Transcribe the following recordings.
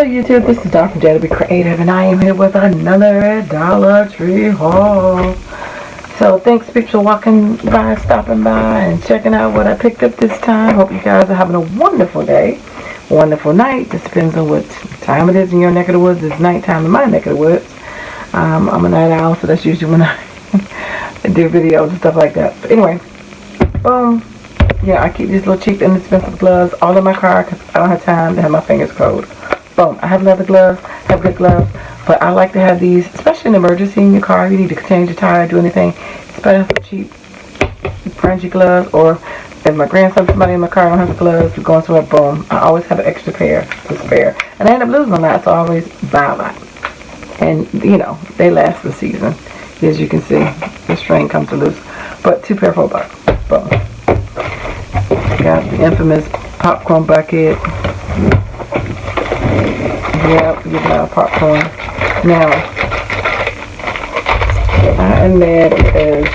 YouTube, this is Dawn from DaretoBeCreative, and I am here with another Dollar Tree haul. So thanks people for walking by, stopping by, and checking out what I picked up this time. Hope you guys are having a wonderful day, wonderful night. Just depends on what time it is in your neck of the woods. It's nighttime in my neck of the woods. I'm a night owl, so that's usually when I do videos and stuff like that. But anyway, boom. Yeah, I keep these little cheap, inexpensive gloves all in my car because I don't have time to have my fingers cold. Boom. I have leather gloves, have good gloves, but I like to have these, especially in emergency in your car. If you need to change your tire, do anything. It's better for cheap, fringy gloves, or if my grandson, somebody in my car, don't have the gloves, we're going somewhere, boom. I always have an extra pair to spare. And I end up losing a lot, so I always buy a lot. And, you know, they last the season. As you can see, the string comes to loose. But 2 pair for $4. Boom. Got the infamous popcorn bucket. Yep, you get out popcorn. Now, I am mad because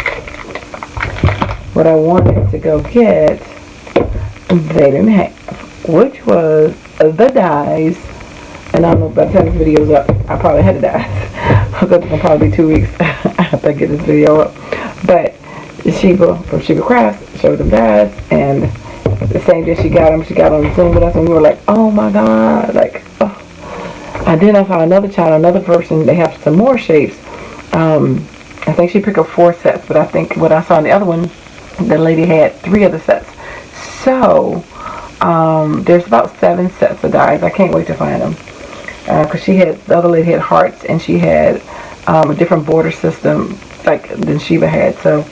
what I wanted to go get, they didn't have, which was the dies. And I don't know, by the time this video's up, I probably had the dies. Because it's going to probably be 2 weeks after I get this video up. But Sheba from Sheba Crafts showed them dies, and the same day she got on Zoom with us, and we were like, oh my god, like, oh. And then I saw another channel, another person, they have some more shapes. I think she picked up 4 sets, but I think what I saw in the other one, the lady had 3 other sets. So, there's about 7 sets of dies. I can't wait to find them. Because the other lady had hearts, and she had a different border system like than Sheba had. So,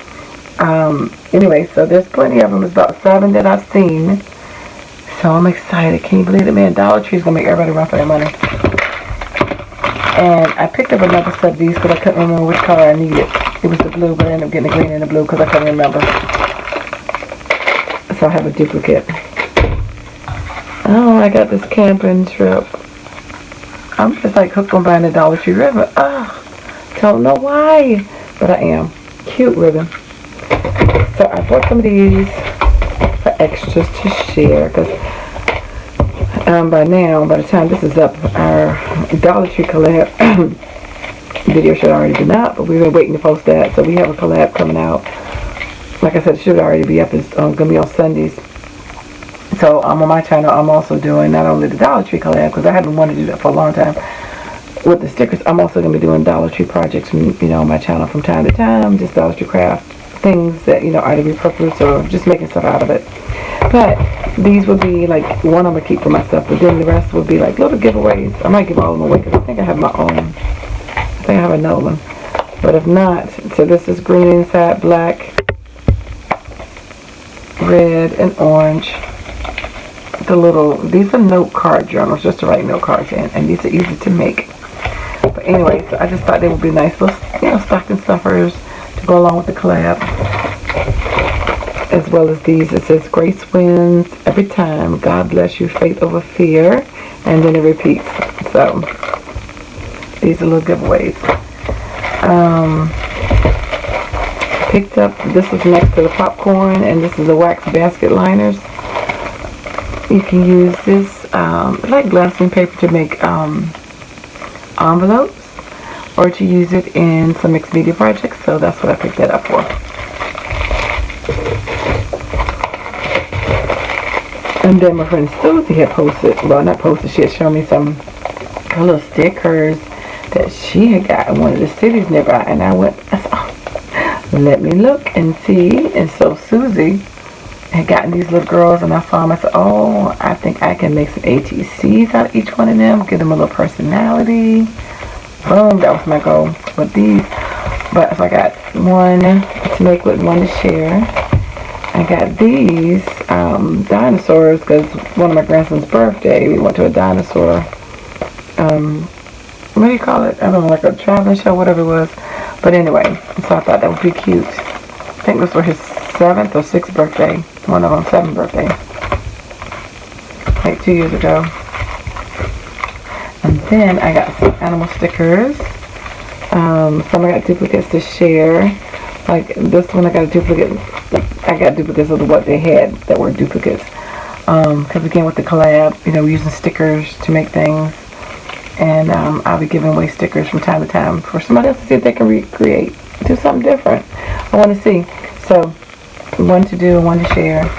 anyway, so there's plenty of them. There's about 7 that I've seen. So I'm excited. Can you believe it, man? Dollar Tree's gonna make everybody run for their money. And I picked up another set of these because I couldn't remember which color I needed. It was the blue, but I ended up getting the green and the blue because I couldn't remember. So I have a duplicate. Oh, I got this camping trip. I'm just like hooked on buying the Dollar Tree ribbon. Don't know why, but I am. Cute ribbon. So I bought some of these for extras to share because by the time this is up, our Dollar Tree collab video should already been up, but we've been waiting to post that. So we have a collab coming out. Like I said, it should already be up. It's going to be on Sundays. So on my channel, I'm also doing not only the Dollar Tree collab, because I haven't wanted to do that for a long time with the stickers. I'm also going to be doing Dollar Tree projects, on my channel from time to time, just Dollar Tree craft things that, are to be repurposed or just making stuff out of it. But these would be like one I'm going to keep for myself, but then the rest would be like little giveaways. I might give all of them away because I think I have my own. I think I have another one. But if not, so this is green inside, black, red, and orange. These are note card journals, just to write note cards in, and these are easy to make. But anyway, so I just thought they would be nice little, stocking stuffers to go along with the collab. As well as these, it says grace wins every time, God bless you, faith over fear, and then it repeats. So these are little giveaways. Picked up, this was next to the popcorn, and this is the wax basket liners. You can use this like glassine paper to make envelopes, or to use it in some mixed media projects. So that's what I picked that up for. And then my friend Susie had posted, well, not posted, she had shown me some little stickers that she had got in one of the cities nearby, and I went, let me look and see. And so Susie had gotten these little girls, and I saw them. I said, oh, I think I can make some ATCs out of each one of them, give them a little personality. Boom, that was my goal with these. But so I got one to make with, one to share. I got these dinosaurs because one of my grandson's birthday, we went to a dinosaur, what do you call it? I don't know, like a traveling show, whatever it was. But anyway, so I thought that would be cute. I think this was his 7th or 6th birthday. One of them, 7th birthday. Like 2 years ago. And then I got some animal stickers. Some I got duplicates to share. Like this one I got a duplicate. I got duplicates of what they had that were duplicates. Because again with the collab, we're using stickers to make things. And I'll be giving away stickers from time to time for somebody else to see if they can recreate, do something different. I want to see. So, one to do and one to share.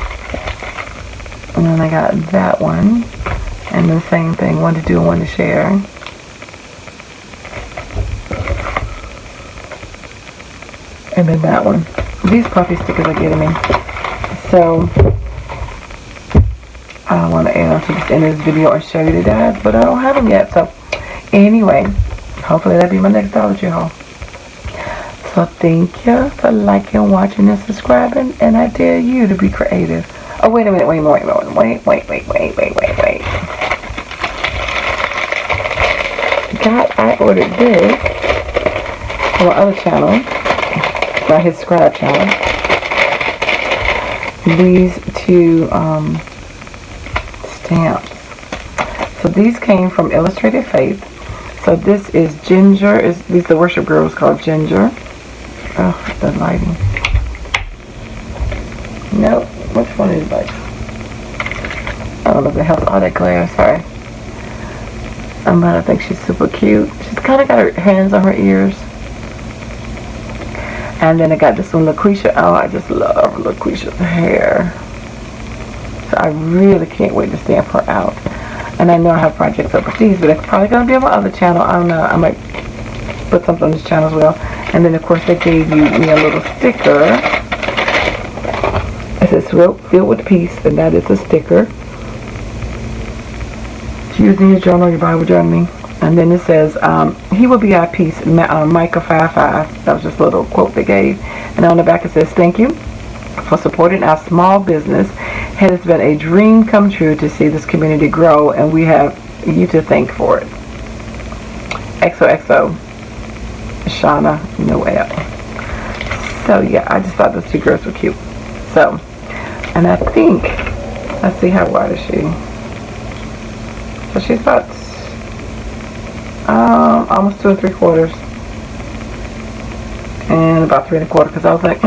And then I got that one. And the same thing, one to do and one to share. And then that one. These puffy stickers are getting me. So, I want to add on to this end of this video and show you the dies, but I don't have them yet. So, anyway, hopefully that'll be my next Dollar Tree haul. So, thank you for liking, watching, and subscribing. And I dare you to be creative. Oh, wait a minute, wait. I ordered this from my other channel, my His Scribe channel. These two stamps. So these came from Illustrated Faith. So this is Ginger. These the worship girls called Ginger. Oh, the lighting. Nope. Which one is like? I don't know if it helps all that glare. Sorry. But I think she's super cute. She's kind of got her hands on her ears. And then I got this one, LaQuisha. Oh, I just love LaQuisha's hair. So I really can't wait to stamp her out. And I know I have projects overseas, but it's probably going to be on my other channel. I don't know. I might put something on this channel as well. And then, of course, they gave me a little sticker. It says rope filled with peace, and that is a sticker. Using your journal, your Bible journaling. And then it says, he will be our peace, Micah 5:5. That was just a little quote they gave. And on the back it says, thank you for supporting our small business. It has been a dream come true to see this community grow, and we have you to thank for it. XOXO, Shauna Noel. So yeah, I just thought those two girls were cute. So, and I think, let's see, how wide is she? So she's about almost 2 3/4, and about 3 1/4. Because I was like,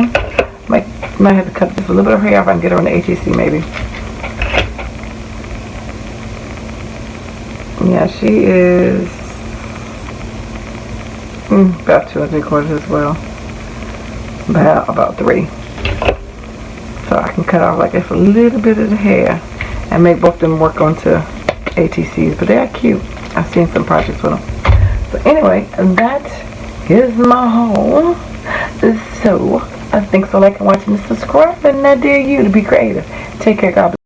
might have to cut just a little bit of her hair off. I can get her on the ATC maybe. Yeah, she is about 2 3/4 as well. About 3. So I can cut off like just a little bit of the hair and make both of them work onto ATCs. But they are cute. I've seen some projects with them. So anyway, that is my haul. So I think so. Like and watching, and subscribe, and I dare you to be creative. Take care, God bless.